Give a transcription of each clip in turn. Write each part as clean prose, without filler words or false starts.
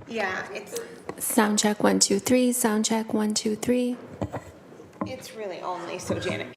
Yeah, Sound check 1 2 3. Sound check 1 2 3. it's really only so Janet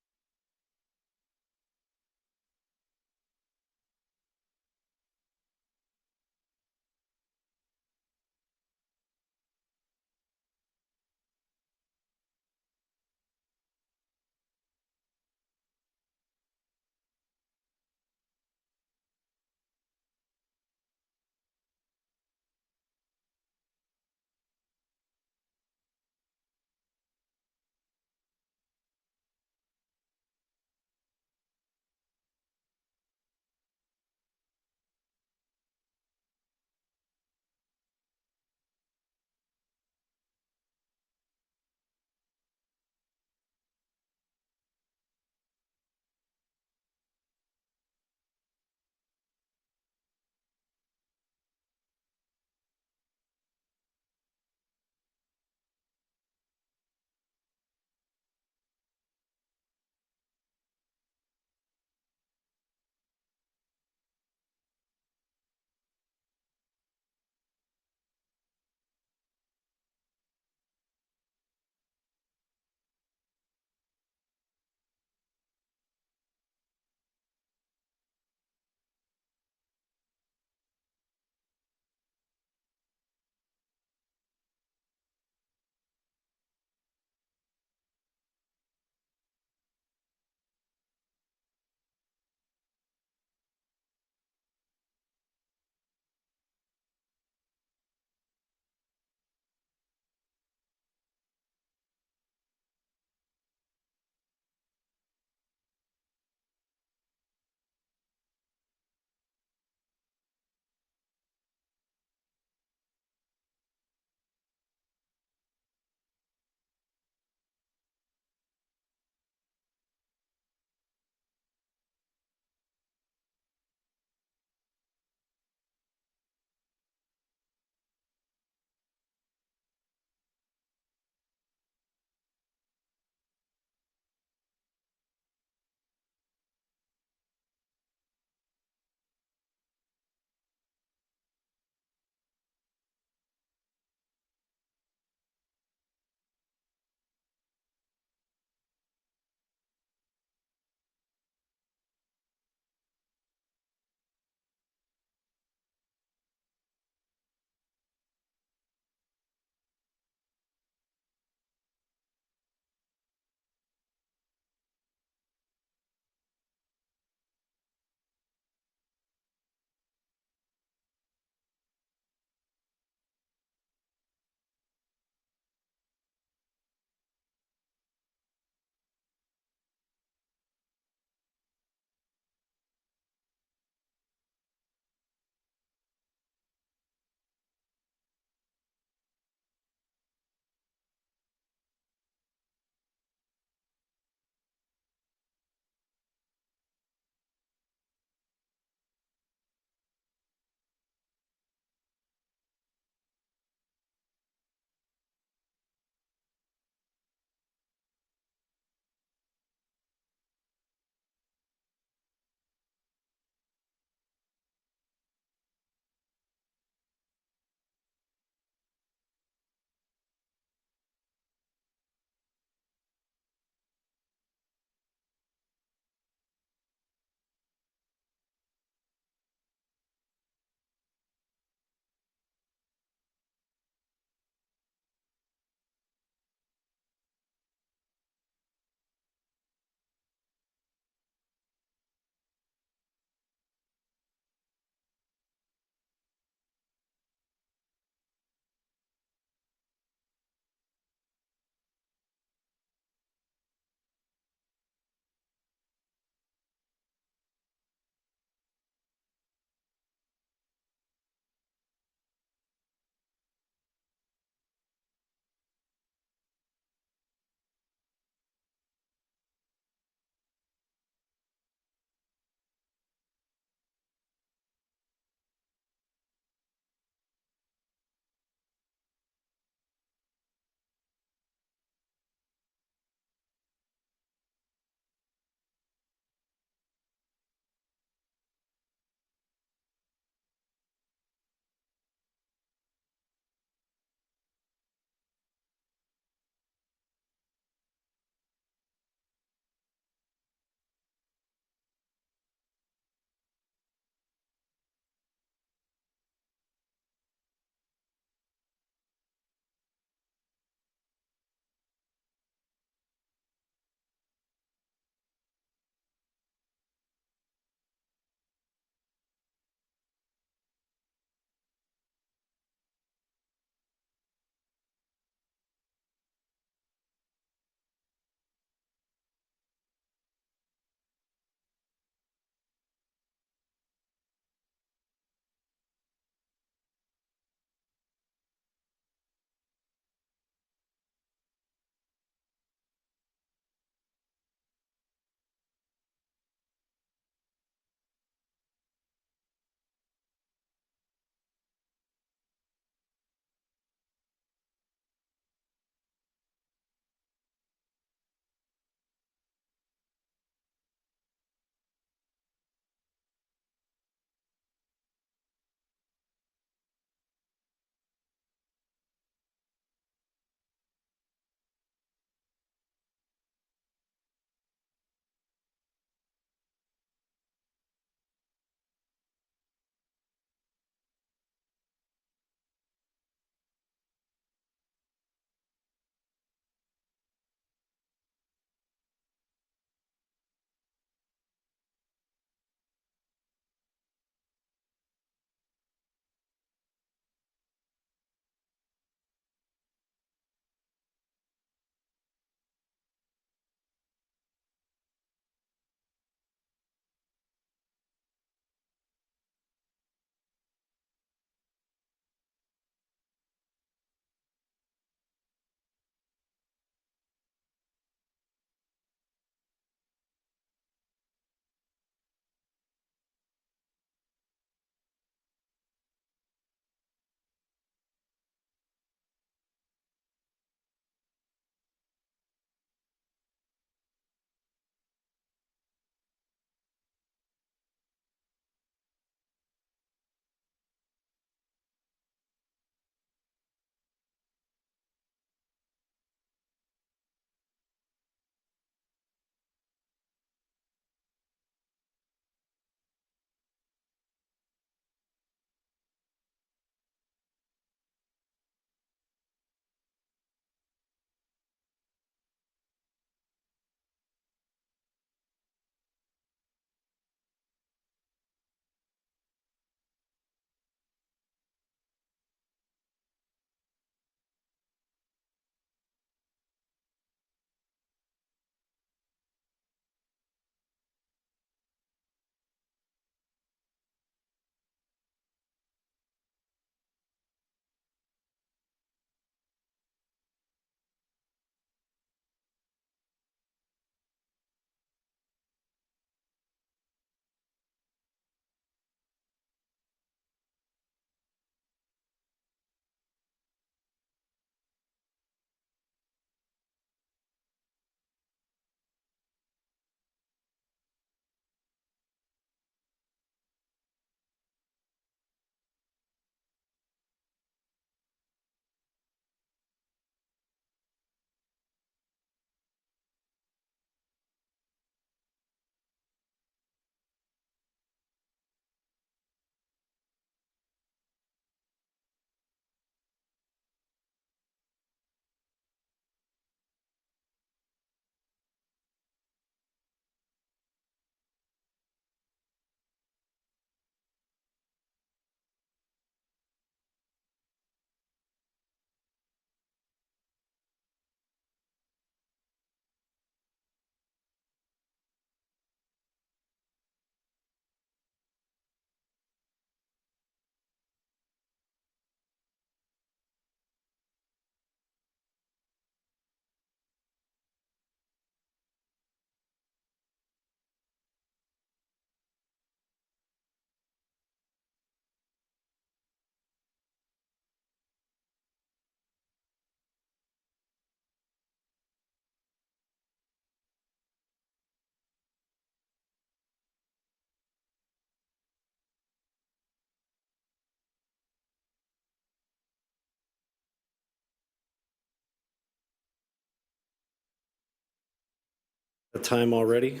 The time already?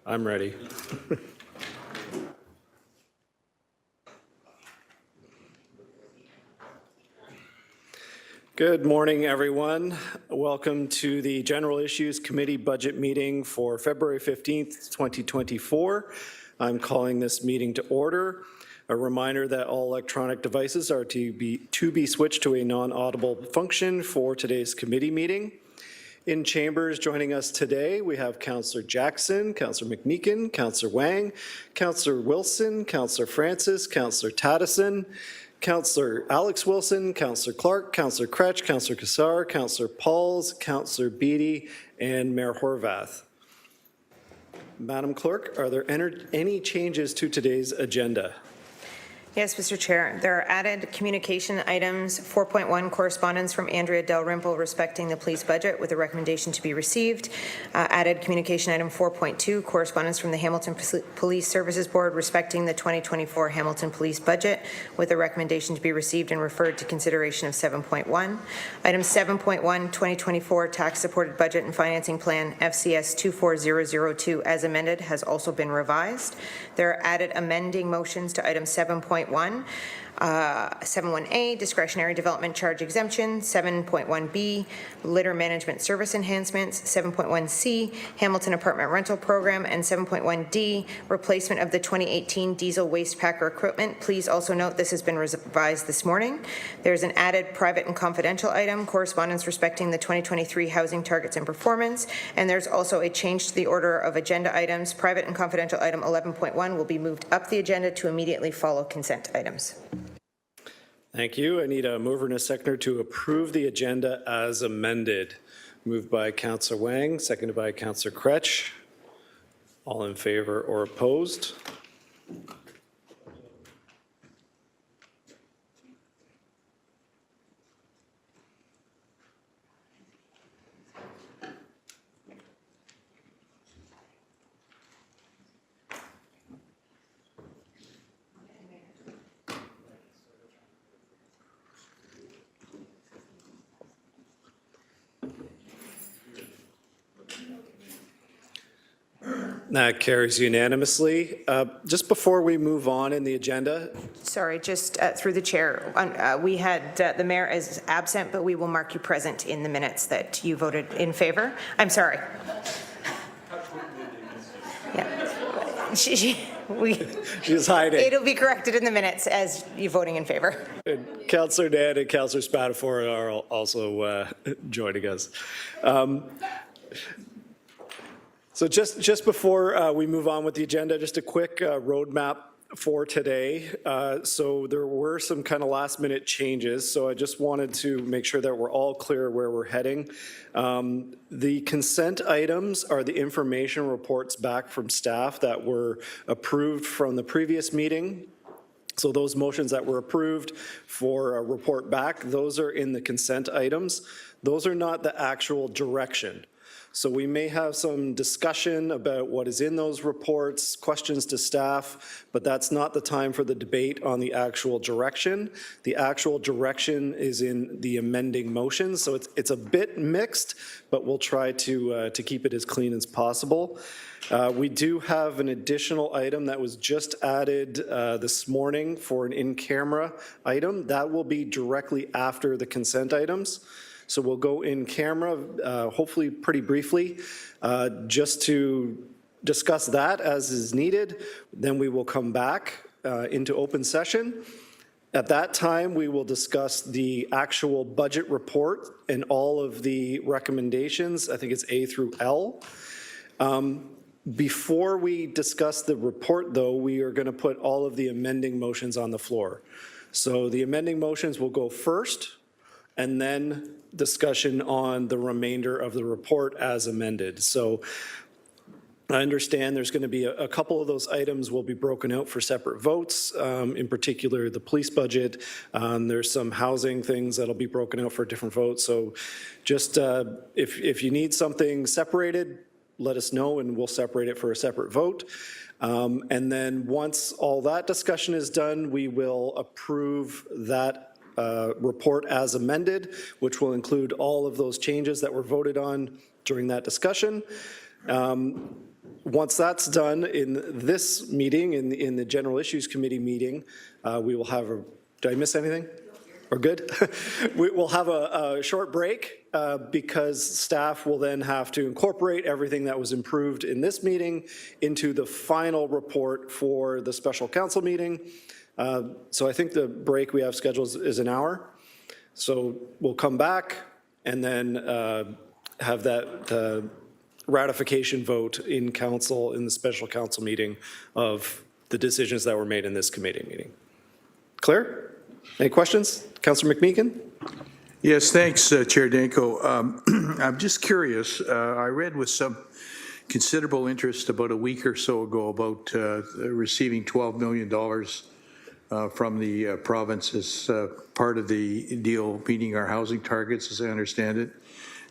I'm ready. Good morning, everyone. Welcome to the General Issues Committee budget meeting for February 15th, 2024. I'm calling this meeting to order. A reminder that all electronic devices are to be switched to a non-audible function for today's committee meeting. In chambers joining us today, we have Councillor Jackson, Councillor McMeekin, Councillor Wang, Councillor Wilson, Councillor Francis, Councillor Taddison, Councillor Alex Wilson, Councillor Clark, Councillor Kretsch, Councillor Kassar, Councillor Pauls, Councillor Beattie, and Mayor Horvath. Madam Clerk, are there any changes to today's agenda? Yes, Mr. Chair. There are added communication items. 4.1, correspondence from Andrea Dalrymple respecting the police budget with a recommendation to be received. Added communication item 4.2, correspondence from the Hamilton Police Services Board respecting the 2024 Hamilton Police budget with a recommendation to be received and referred to consideration of 7.1. Item 7.1, 2024 tax supported budget and financing plan FCS 24002 as amended has also been revised. There are added amending motions to item 7.1. 7.1A, discretionary development charge exemption, 7.1B, litter management service enhancements, 7.1C, Hamilton apartment rental program, and 7.1D, replacement of the 2018 diesel waste packer equipment. Please also note this has been revised this morning. There's an added private and confidential item, correspondence respecting the 2023 housing targets and performance, and there's also a change to the order of agenda items. Private and confidential item 11.1 will be moved up the agenda to immediately follow consent items. Thank you. I need a mover and a seconder to approve the agenda as amended. Moved by Councillor Wang, seconded by Councillor Kretsch. All in favor or opposed? That carries unanimously. Just before we move on in the agenda. Sorry, just through the chair. We had the mayor as absent, but we will mark you present in the minutes that you voted in favor. I'm sorry. Yeah. She's hiding. It'll be corrected in the minutes as you voting in favor. Councillor Dan and Councillor Spatafor are also joining us. So just before we move on with the agenda, just a quick roadmap for today. So there were some kind of last minute changes. So I just wanted to make sure that we're all clear where we're heading. The consent items are the information reports back from staff that were approved from the previous meeting. So those motions that were approved for a report back, those are in the consent items. Those are not the actual direction. So we may have some discussion about what is in those reports, questions to staff, but that's not the time for the debate on the actual direction. The actual direction is in the amending motions, so it's a bit mixed, but we'll try to keep it as clean as possible. We do have an additional item that was just added this morning for an in-camera item. That will be directly after the consent items. So we'll go in camera, hopefully pretty briefly, just to discuss that as is needed. Then we will come back into open session. At that time, we will discuss the actual budget report and all of the recommendations. I think it's A through L. Before we discuss the report, though, we are going to put all of the amending motions on the floor. So the amending motions will go first, and then discussion on the remainder of the report as amended. So I understand there's going to be a couple of those items will be broken out for separate votes, in particular the police budget. There's some housing things that'll be broken out for different votes. So just if you need something separated, let us know and we'll separate it for a separate vote. And then once all that discussion is done, we will approve that report as amended, which will include all of those changes that were voted on during that discussion. Once that's done in this meeting, in the General Issues Committee meeting, we will have a, did I miss anything? We're good? We'll have a short break because staff will then have to incorporate everything that was improved in this meeting into the final report for the special council meeting. So I think the break we have scheduled is an hour. So we'll come back and then have that ratification vote in council, in the special council meeting of the decisions that were made in this committee meeting. Clear? Any questions? Councillor McMeekin? Yes, thanks, Chair Danko. I'm just curious. I read with some considerable interest about a week or so ago about receiving $12 million from the province as part of the deal meeting our housing targets, as I understand it.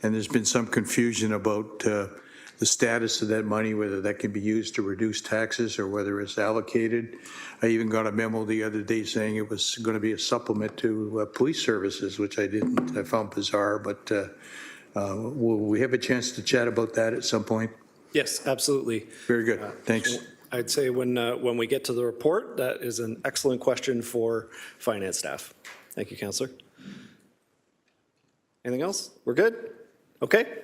And there's been some confusion about the status of that money, whether that can be used to reduce taxes or whether it's allocated. I even got a memo the other day saying it was going to be a supplement to police services, which I found bizarre, but will we have a chance to chat about that at some point? Yes, absolutely. Very good, thanks. I'd say when we get to the report, that is an excellent question for finance staff. Thank you, Councillor. Anything else? We're good? Okay.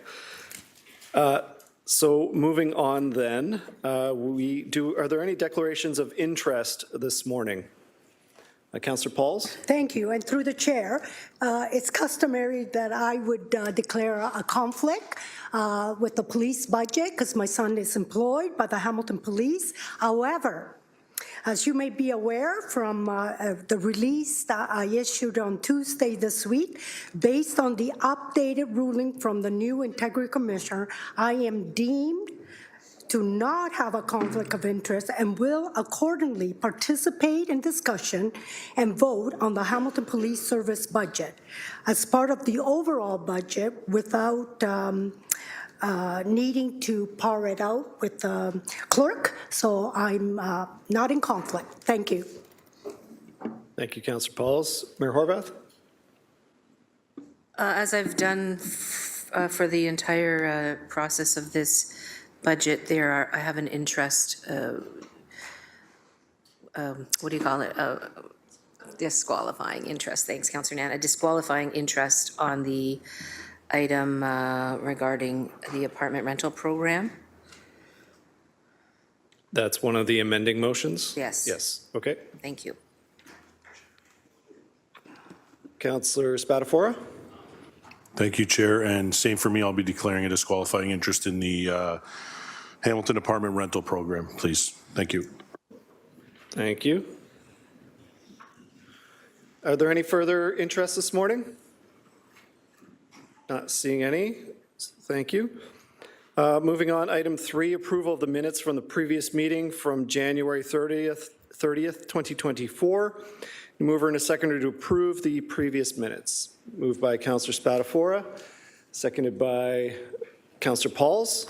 So moving on then, are there any declarations of interest this morning? Councillor Pauls? Thank you. And through the chair, it's customary that I would declare a conflict with the police budget because my son is employed by the Hamilton Police. However, as you may be aware from the release that I issued on Tuesday this week, based on the updated ruling from the new Integrity Commissioner, I am deemed to not have a conflict of interest and will accordingly participate in discussion and vote on the Hamilton Police Service budget as part of the overall budget without needing to par it out with the clerk, so I'm not in conflict. Thank you. Thank you, Councillor Pauls. Mayor Horvath? As I've done for the entire process of this budget, I have an interest, what do you call it? Disqualifying interest. Thanks, Councillor Nana. Disqualifying interest on the item regarding the apartment rental program. That's one of the amending motions? Yes. Yes, okay. Thank you. Councillor Spatafora? Thank you, Chair. And same for me, I'll be declaring a disqualifying interest in the Hamilton apartment rental program, please. Thank you. Thank you. Are there any further interests this morning? Not seeing any. Thank you. Moving on, item 3, approval of the minutes from the previous meeting from January 30th, 2024. Mover and a seconder to approve the previous minutes. Moved by Councillor Spatafora, seconded by Councillor Pauls.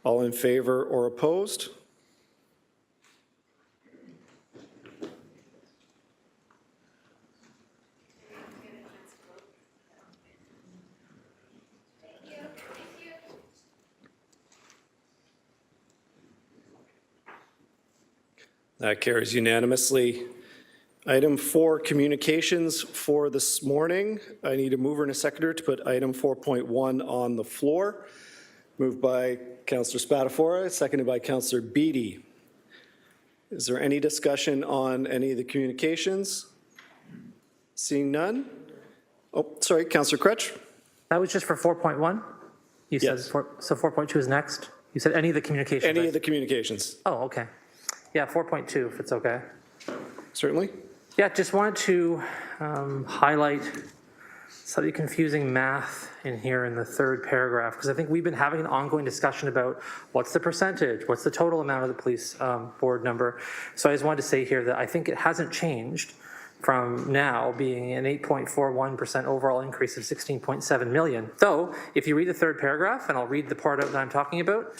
All in favor or opposed? That carries unanimously. Item 4, communications for this morning. I need a mover and a seconder to put item 4.1 on the floor. Moved by Councillor Spatafora, seconded by Councillor Beattie. Is there any discussion on any of the communications? Seeing none? Oh, sorry, Councillor Crutch? That was just for 4.1? You said, Yes. so 4.2 is next? You said any of the communications? Any of the communications? Oh, okay. Yeah, 4.2, if it's okay. Certainly. Yeah, just wanted to highlight slightly confusing math in here in the third paragraph, because I think we've been having an ongoing discussion about what's the percentage, what's the total amount of the police board number. So I just wanted to say here that I think it hasn't changed from now being an 8.41% overall increase of 16.7 million. Though, if you read the third paragraph, and I'll read the part that I'm talking about,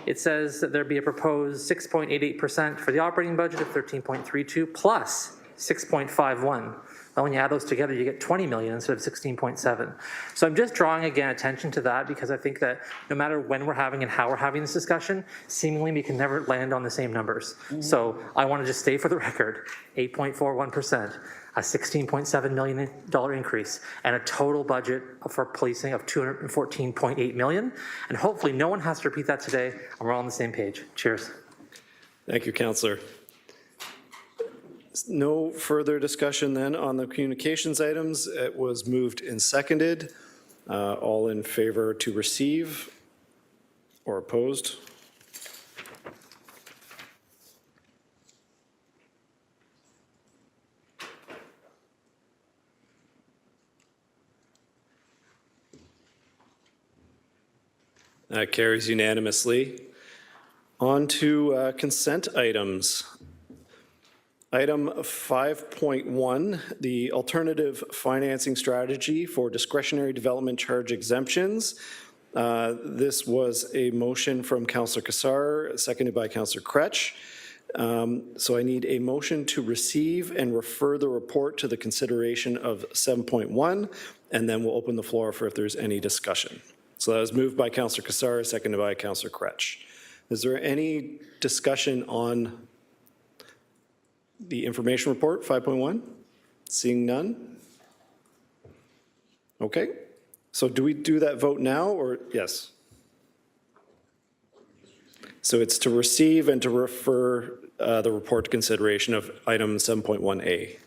it says that there'd be a proposed 6.88% for the operating budget of 13.32 plus 6.51 Well, when you add those together, you get 20 million instead of 16.7. So I'm just drawing again attention to that because I think that no matter when we're having and how we're having this discussion, seemingly we can never land on the same numbers. So I want to just state for the record, 8.41%, a $16.7 million increase, and a total budget for policing of $214.8 million. And hopefully no one has to repeat that today, and we're all on the same page. Cheers. Thank you, Councillor. No further discussion then on the communications items. It was moved and seconded. All in favor to receive or opposed? That carries unanimously. On to consent items. Item 5.1, the alternative financing strategy for discretionary development charge exemptions. This was a motion from Councillor Cassar, seconded by Councillor Kretsch. So I need a motion to receive and refer the report to the consideration of 7.1, and then we'll open the floor for if there's any discussion. So that was moved by Councillor Cassar, seconded by Councillor Kretsch. Is there any discussion on the information report, 5.1? Seeing none? Okay. So do we do that vote now or yes? So it's to receive and to refer the report to consideration of item 7.1A.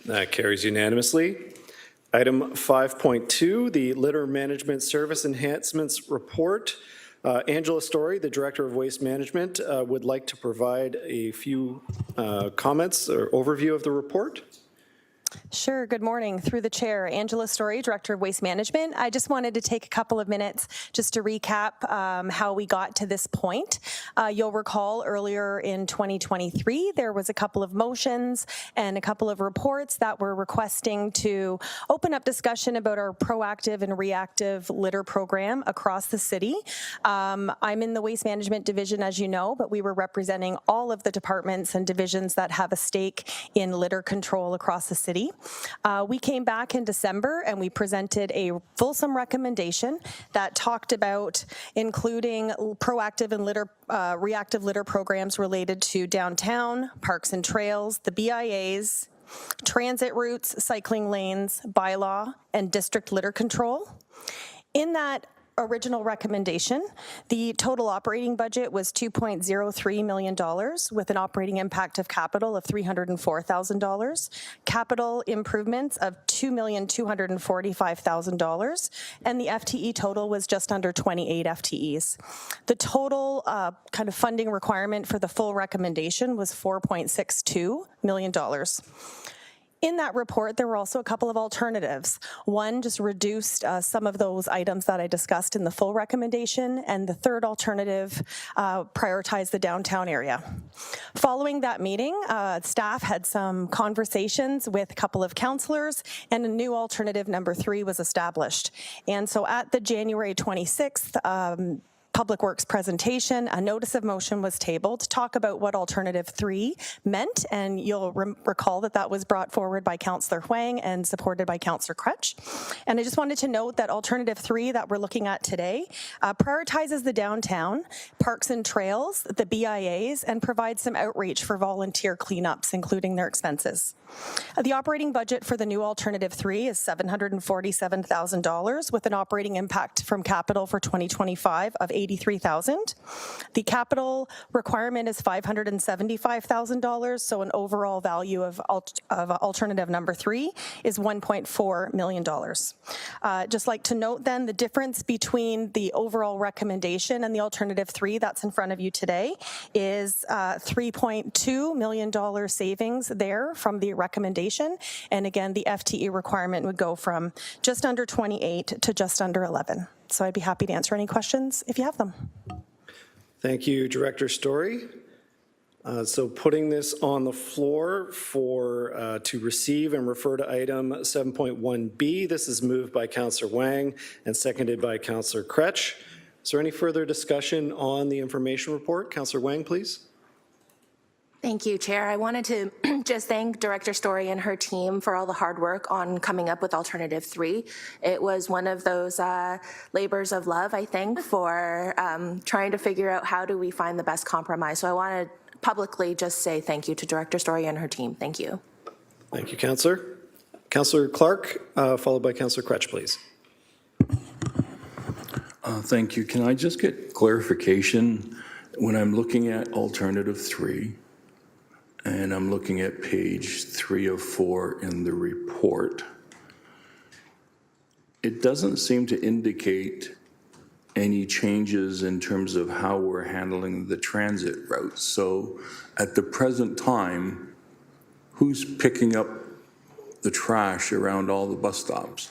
That carries unanimously. Item 5.2, the Litter Management Service Enhancements Report. Angela Story, the Director of Waste Management, would like to provide a few comments or overview of the report. Sure. Good morning. Through the chair, Angela Story, Director of Waste Management. I just wanted to take a couple of minutes just to recap how we got to this point. You'll recall earlier in 2023, there was a couple of motions and a couple of reports that were requesting to open up discussion about our proactive and reactive litter program across the city. I'm in the Waste Management Division, as you know, but we were representing all of the departments and divisions that have a stake in litter control across the city. We came back in December and we presented a fulsome recommendation that talked about including proactive and reactive litter programs related to downtown, parks and trails, the BIAs, transit routes, cycling lanes, bylaw, and district litter control. In that original recommendation, the total operating budget was $2.03 million with an operating impact of capital of $304,000, capital improvements of $2,245,000, and the FTE total was just under 28 FTEs. The total kind of funding requirement for the full recommendation was $4.62 million. In that report, there were also a couple of alternatives. One just reduced some of those items that I discussed in the full recommendation, and the third alternative prioritized the downtown area. Following that meeting, staff had some conversations with a couple of councillors, and a new alternative number 3 was established. And so at the January 26th Public Works presentation, a notice of motion was tabled to talk about what Alternative 3 meant, and you'll recall that that was brought forward by Councillor Huang and supported by Councillor Kretsch. And I just wanted to note that Alternative 3 that we're looking at today prioritizes the downtown, parks and trails, the BIAs, and provides some outreach for volunteer cleanups, including their expenses. The operating budget for the new Alternative 3 is $747,000 with an operating impact from capital for 2025 of $83,000. The capital requirement is $575,000, so an overall value of alternative number 3 is $1.4 million. Just like to note then the difference between the overall recommendation and the Alternative 3 that's in front of you today is $3.2 million savings there from the recommendation. And again, the FTE requirement would go from just under 28 to just under 11. So I'd be happy to answer any questions if you have them. Thank you, Director Story. So putting this on the floor for, to receive and refer to item 7.1B. This is moved by Councillor Wang and seconded by Councillor Kretsch. Is there any further discussion on the information report? Councillor Wang, please. Thank you, Chair. I wanted to just thank Director Story and her team for all the hard work on coming up with Alternative 3. It was one of those labors of love, I think, for trying to figure out how do we find the best compromise. So I want to publicly just say thank you to Director Story and her team. Thank you. Thank you, Councillor. Councillor Clark, followed by Councillor Kretsch, please. Thank you. Can I just get clarification? When I'm looking at Alternative 3, and I'm looking at page 3 of 4 in the report, it doesn't seem to indicate any changes in terms of how we're handling the transit routes. So at the present time, who's picking up the trash around all the bus stops?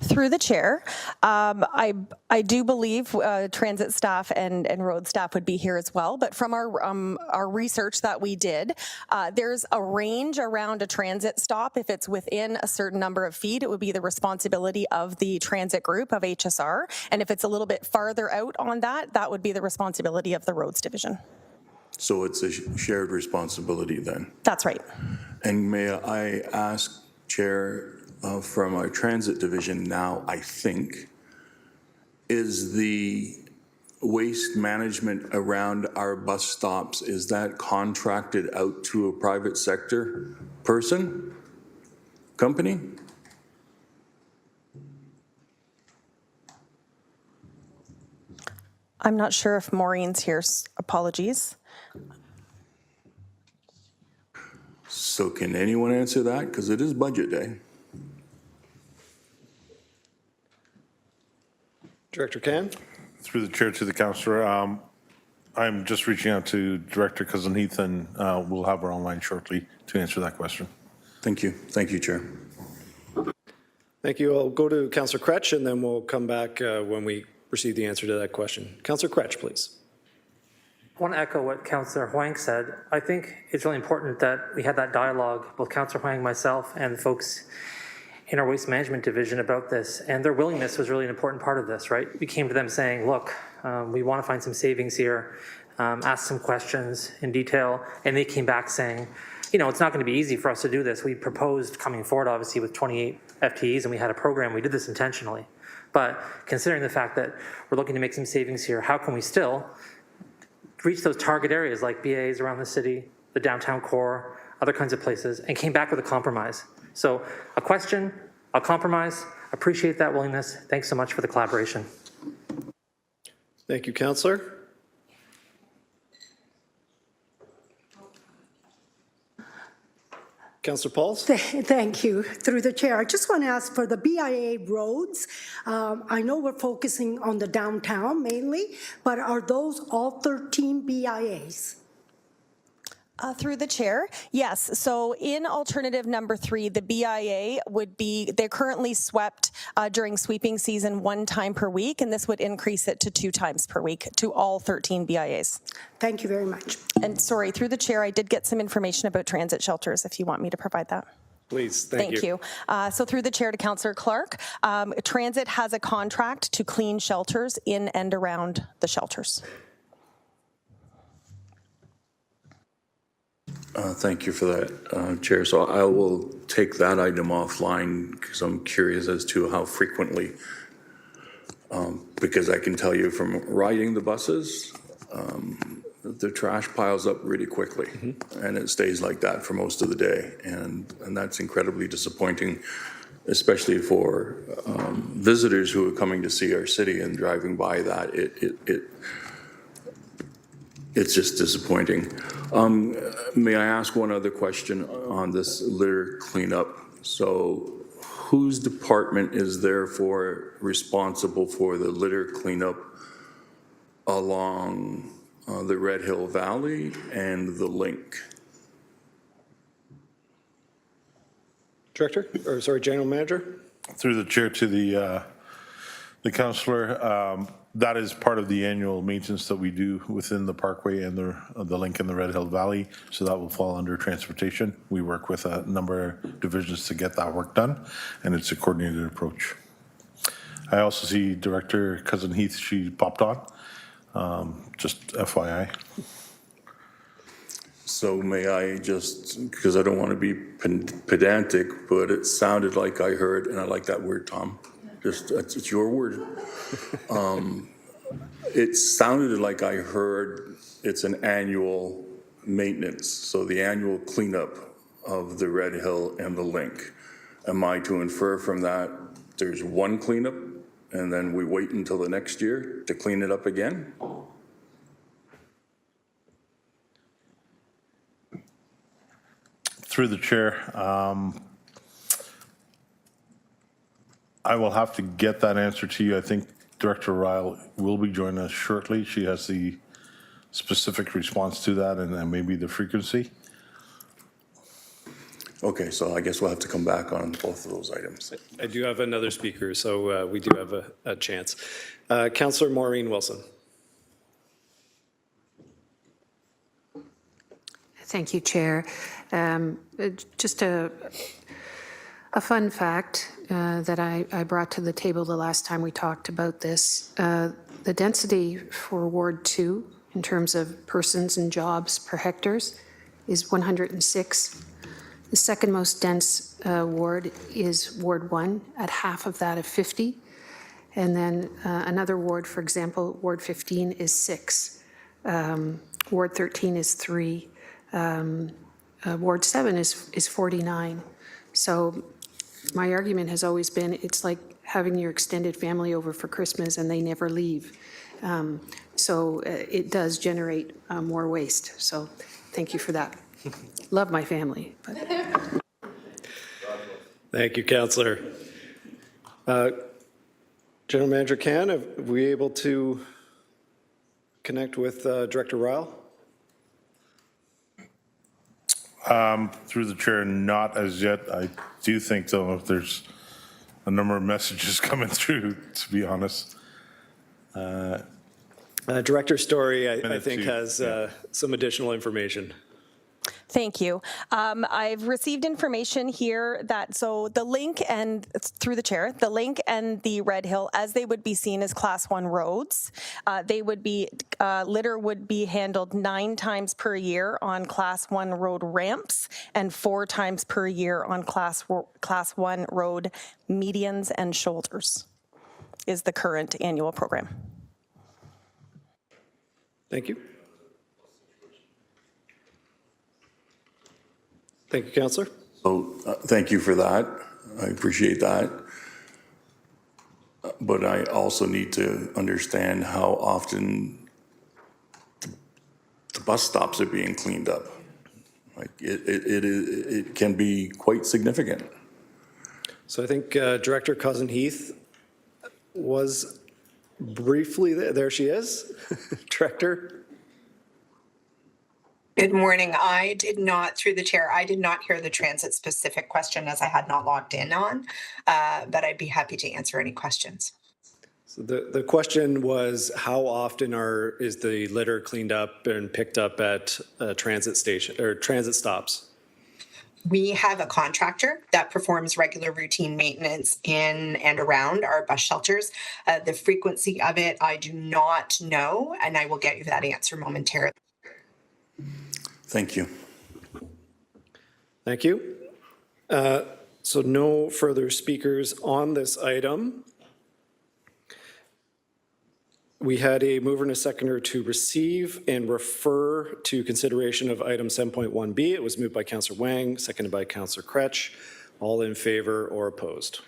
Through the chair, I do believe transit staff and road staff would be here as well. But from our research that we did, there's a range around a transit stop. If it's within a certain number of feet, it would be the responsibility of the transit group of HSR. And if it's a little bit farther out on that, that would be the responsibility of the roads division. So it's a shared responsibility then? That's right. And may I ask, Chair, from our transit division now, I think, is the waste management around our bus stops, is that contracted out to a private sector person, company? I'm not sure if Maureen's here. Apologies. So can anyone answer that? Because it is budget day. Director Can. Through the chair to the councillor, I'm just reaching out to Director Cousin-Heath, and we'll have her online shortly to answer that question. Thank you. Thank you, Chair. Thank you. I'll go to Councillor Kretsch, and then we'll come back when we receive the answer to that question. Councillor Kretsch, please. I want to echo what Councillor Huang said. I think it's really important that we had that dialogue, both Councillor Huang, myself, and folks in our waste management division about this, and their willingness was really an important part of this, right? We came to them saying, look, we want to find some savings here, ask some questions in detail, and they came back saying, you know, it's not going to be easy for us to do this. We proposed coming forward, obviously, with 28 FTEs, and we had a program. We did this intentionally. But considering the fact that we're looking to make some savings here, how can we still reach those target areas like BAs around the city, the downtown core, other kinds of places, and came back with a compromise. So a question, a compromise, appreciate that willingness. Thanks so much for the collaboration. Thank you, Councillor. Councillor Pauls. Thank you. Through the chair, I just want to ask for the BIA roads. I know we're focusing on the downtown mainly, but are those all 13 BIAs? Through the chair, yes. So in alternative number 3, the BIA would be, they're currently swept during sweeping season 1 time per week, and this would increase it to 2 times per week to all 13 BIAs. Thank you very much. And sorry, through the chair, I did get some information about transit shelters if you want me to provide that. Please, thank you. So through the chair to Councillor Clark, transit has a contract to clean shelters in and around the shelters. Thank you for that, Chair. So I will take that item offline because I'm curious as to how frequently, because I can tell you from riding the buses, the trash piles up really quickly, and it stays like that for most of the day, and that's incredibly disappointing, especially for visitors who are coming to see our city and driving by that. It's just disappointing. May I ask one other question on this litter cleanup? So whose department is therefore responsible for the litter cleanup along the Red Hill Valley and the link? General Manager. Through the chair to the councillor, That is part of the annual maintenance that we do within the parkway and the link in the Red Hill Valley, so that will fall under transportation. We work with a number of divisions to get that work done, and it's a coordinated approach. I also see Director Cousin Heath, she popped on, just FYI. So may I just, because I don't want to be pedantic, but it sounded like I heard, and I like that word, Tom, just, it's your word. It sounded like I heard it's an annual maintenance, so the annual cleanup of the Red Hill and the link. Am I to infer from that there's one cleanup and then we wait until the next year to clean it up again? Through the chair, I will have to get that answer to you. I think Director Ryle will be joining us shortly. She has the specific response to that and maybe the frequency. Okay, so I guess we'll have to come back on both of those items. I do have another speaker, so we do have a chance. Councillor Maureen Wilson. Thank you, Chair. Just a fun fact that I brought to the table the last time we talked about this. The density for Ward 2 in terms of persons and jobs per hectares is 106. The second most dense ward is Ward 1 at half of that of 50. And then another ward, for example, Ward 15 is 6. Ward 13 is 3. Ward 7 is 49. So my argument has always been it's like having your extended family over for Christmas and they never leave. So it does generate more waste. So thank you for that. Love my family. But. Thank you, Councillor. General Manager Kan, are we able to connect with Director Ryle? Through the chair, not as yet. I do think, though, there's a number of messages coming through, to be honest. Director Story, I think, has some additional information. Thank you. I've received information here that, so the link and, through the chair, the link and the Red Hill, as they would be seen as Class 1 roads, they would be, litter would be handled 9 times per year on Class 1 road ramps and 4 times per year on Class 1 road medians and shoulders is the current annual program. Thank you. Thank you, Councillor. So thank you for that. I appreciate that. But I also need to understand how often the bus stops are being cleaned up. Like it can be quite significant. So I think Director Cousin Heath was briefly there. There she is. Director. Good morning. I did not, through the chair, I did not hear the transit specific question as I had not logged in on, but I'd be happy to answer any questions. So the question was, how often is the litter cleaned up and picked up at transit station or transit stops? We have a contractor that performs regular routine maintenance in and around our bus shelters. The frequency of it, I do not know, and I will get you that answer momentarily. Thank you. Thank you. So no further speakers on this item. We had a mover and a seconder to receive and refer to consideration of item 7.1B. It was moved by Councillor Wang, seconded by Councillor Kretsch. All in favor or opposed?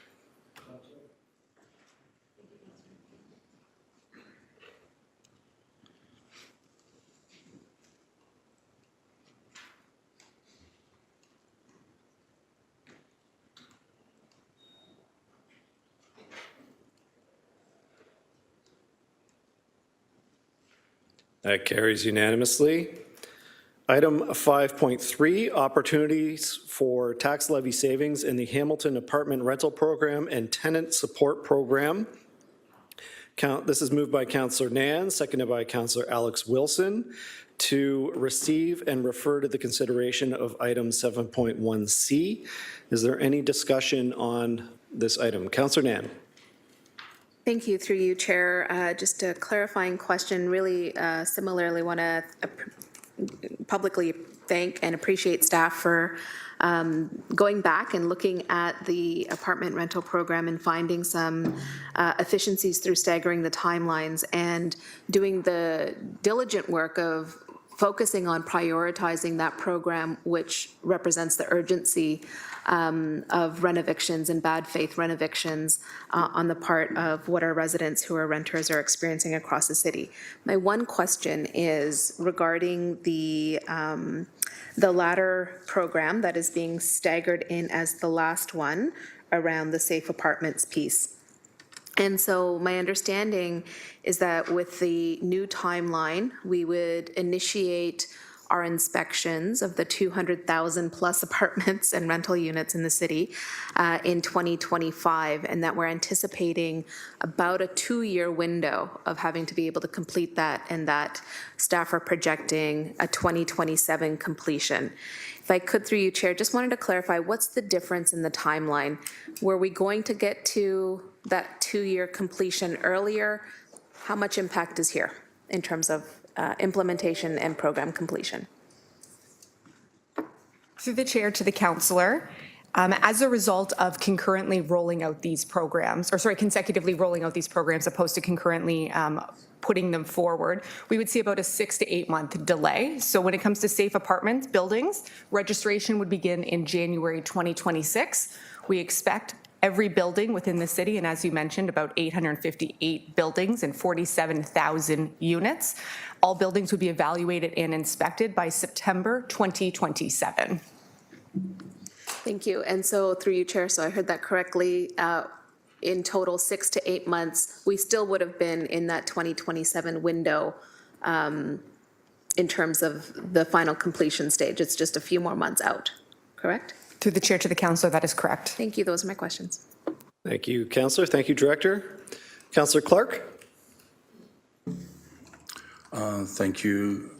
That carries unanimously. Item 5.3, opportunities for tax levy savings in the Hamilton Apartment Rental Program and Tenant Support Program. This is moved by Councillor Nan, seconded by Councillor Alex Wilson, to receive and refer to the consideration of item 7.1C. Is there any discussion on this item? Councillor Nan. Thank you, through you, Chair. Just a clarifying question, really similarly want to publicly thank and appreciate staff for going back and looking at the apartment rental program and finding some efficiencies through staggering the timelines and doing the diligent work of focusing on prioritizing that program, which represents the urgency of renovictions and bad faith renovictions on the part of what our residents who are renters are experiencing across the city. My one question is regarding the ladder program that is being staggered in as the last one around the safe apartments piece. And so my understanding is that with the new timeline, we would initiate our inspections of the 200,000 plus apartments and rental units in the city in 2025, and that we're anticipating about a 2-year window of having to be able to complete that, and that staff are projecting a 2027 completion. If I could, through you, Chair, just wanted to clarify, what's the difference in the timeline? Were we going to get to that 2-year completion earlier? How much impact is here in terms of implementation and program completion? Through the chair to the councillor, as a result of concurrently rolling out these programs, or sorry, consecutively rolling out these programs opposed to concurrently putting them forward, we would see about a 6 to 8 month delay. So when it comes to safe apartments buildings, registration would begin in January 2026. We expect every building within the city, and as you mentioned, about 858 buildings and 47,000 units. All buildings would be evaluated and inspected by September 2027. Thank you. And so through you, Chair, so I heard that correctly, in total 6 to 8 months, we still would have been in that 2027 window in terms of the final completion stage. It's just a few more months out, correct? Through the chair to the councillor, that is correct. Thank you. Those are my questions. Thank you, Councillor. Thank you, Director. Councillor Clark. Thank you,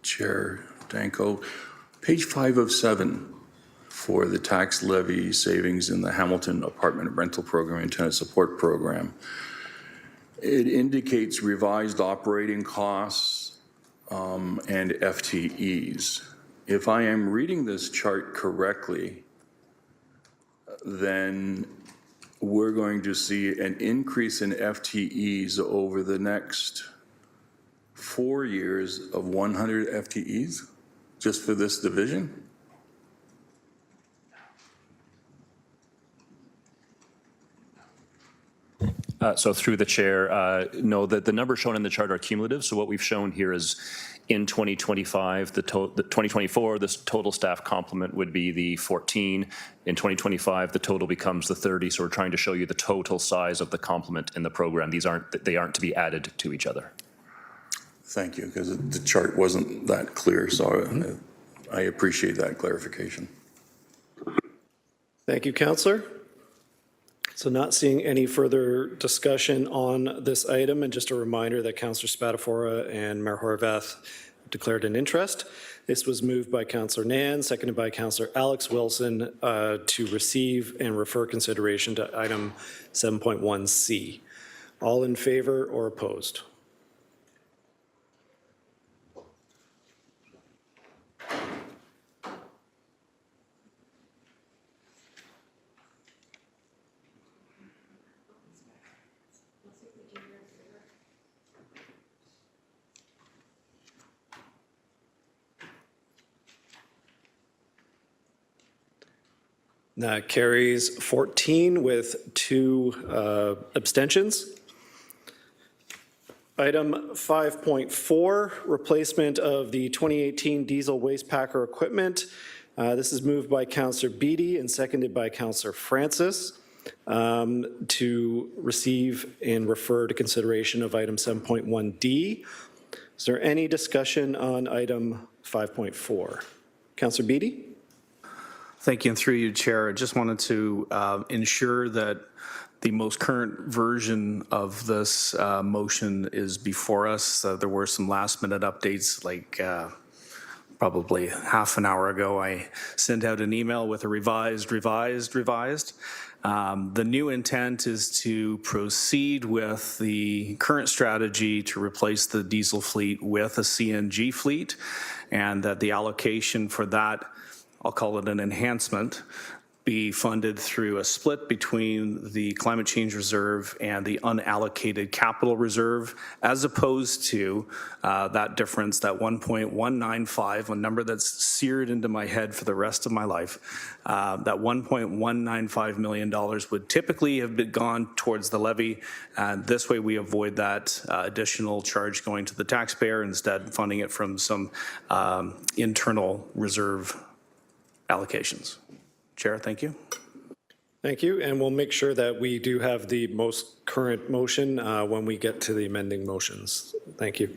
Chair Danko. Page 5 of 7 for the tax levy savings in the Hamilton Apartment Rental Program and Tenant Support Program. It indicates revised operating costs and FTEs. If I am reading this chart correctly, then we're going to see an increase in FTEs over the next 4 years of 100 FTEs just for this division? So through the chair, no, the numbers shown in the chart are cumulative. So what we've shown here is in 2025, the 2024, this total staff complement would be the 14. In 2025, the total becomes the 30. So we're trying to show you the total size of the complement in the program. They aren't to be added to each other. Thank you, because the chart wasn't that clear, so I appreciate that clarification. Thank you, Councillor. So not seeing any further discussion on this item, and just a reminder that Councillor Spadafora and Mayor Horvath declared an interest. This was moved by Councillor Nan, seconded by Councillor Alex Wilson to receive and refer consideration to item 7.1C. All in favor or opposed? That carries 14 with 2 abstentions. Item 5.4, replacement of the 2018 diesel waste packer equipment. This is moved by Councillor Beattie and seconded by Councillor Francis to receive and refer to consideration of item 7.1D. Is there any discussion on item 5.4? Councillor Beattie? Thank you, and through you, Chair, I just wanted to ensure that The most current version of this motion is before us. There were some last-minute updates, like probably half an hour ago, I sent out an email with a revised. The new intent is to proceed with the current strategy to replace the diesel fleet with a CNG fleet, and that the allocation for that, I'll call it an enhancement, be funded through a split between the climate change reserve and the unallocated capital reserve, as opposed to that difference, that 1.195, a number that's seared into my head for the rest of my life. That $1.195 million would typically have been gone towards the levy, and this way we avoid that additional charge going to the taxpayer, instead funding it from some internal reserve allocations. Chair, thank you. Thank you, and we'll make sure that we do have the most current motion when we get to the amending motions. Thank you.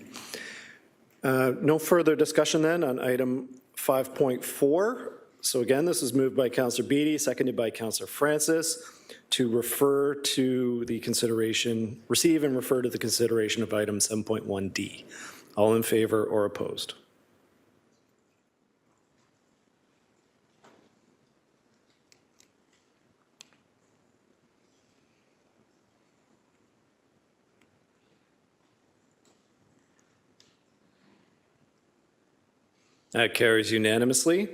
No further discussion then on item 5.4. So again, this is moved by Councillor Beattie, seconded by Councillor Francis, to refer to the consideration, receive and refer to the consideration of item 7.1D. All in favor or opposed? That carries unanimously.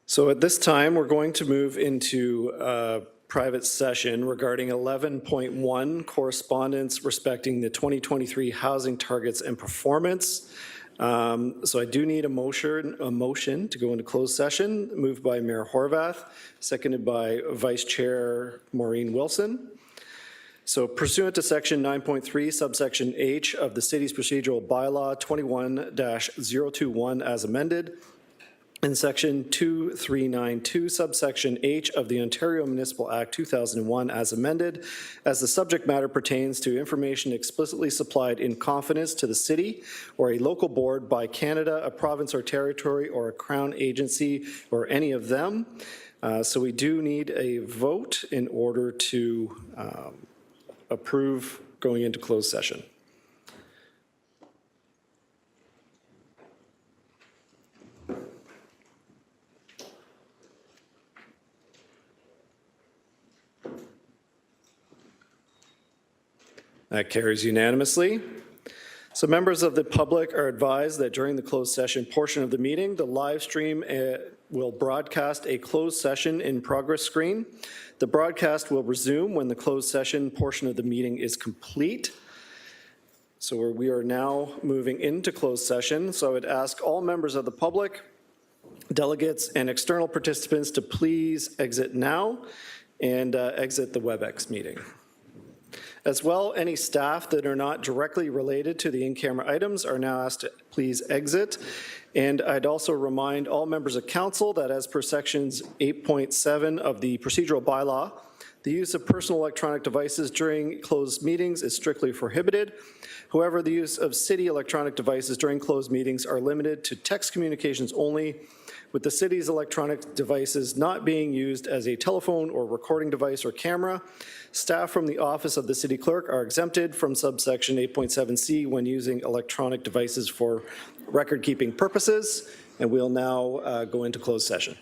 So at this time, we're going to move into a private session regarding 11.1, correspondence respecting the 2023 housing targets and performance. So I do need a motion to go into closed session, moved by Mayor Horwath, seconded by Vice Chair Maureen Wilson. So pursuant to section 9.3 subsection H of the city's procedural bylaw 21-021 as amended, and section 2392 subsection H of the Ontario Municipal Act 2001 as amended, as the subject matter pertains to information explicitly supplied in confidence to the city or a local board by Canada, a province or territory, or a crown agency, or any of them. So we do need a vote in order to approve going into closed session. That carries unanimously. So members of the public are advised that during the closed session portion of the meeting, the live stream will broadcast a closed session in progress screen. The broadcast will resume when the closed session portion of the meeting is complete. So we are now moving into closed session. So I would ask all members of the public, delegates, and external participants to please exit now and exit the WebEx meeting. As well, any staff that are not directly related to the in-camera items are now asked to please exit. And I'd also remind all members of council that as per sections 8.7 of the procedural bylaw, the use of personal electronic devices during closed meetings is strictly prohibited. However, the use of city electronic devices during closed meetings are limited to text communications only, with the city's electronic devices not being used as a telephone or recording device or camera. Staff from the Office of the City Clerk are exempted from subsection 8.7C when using electronic devices for record-keeping purposes. And we'll now go into closed session.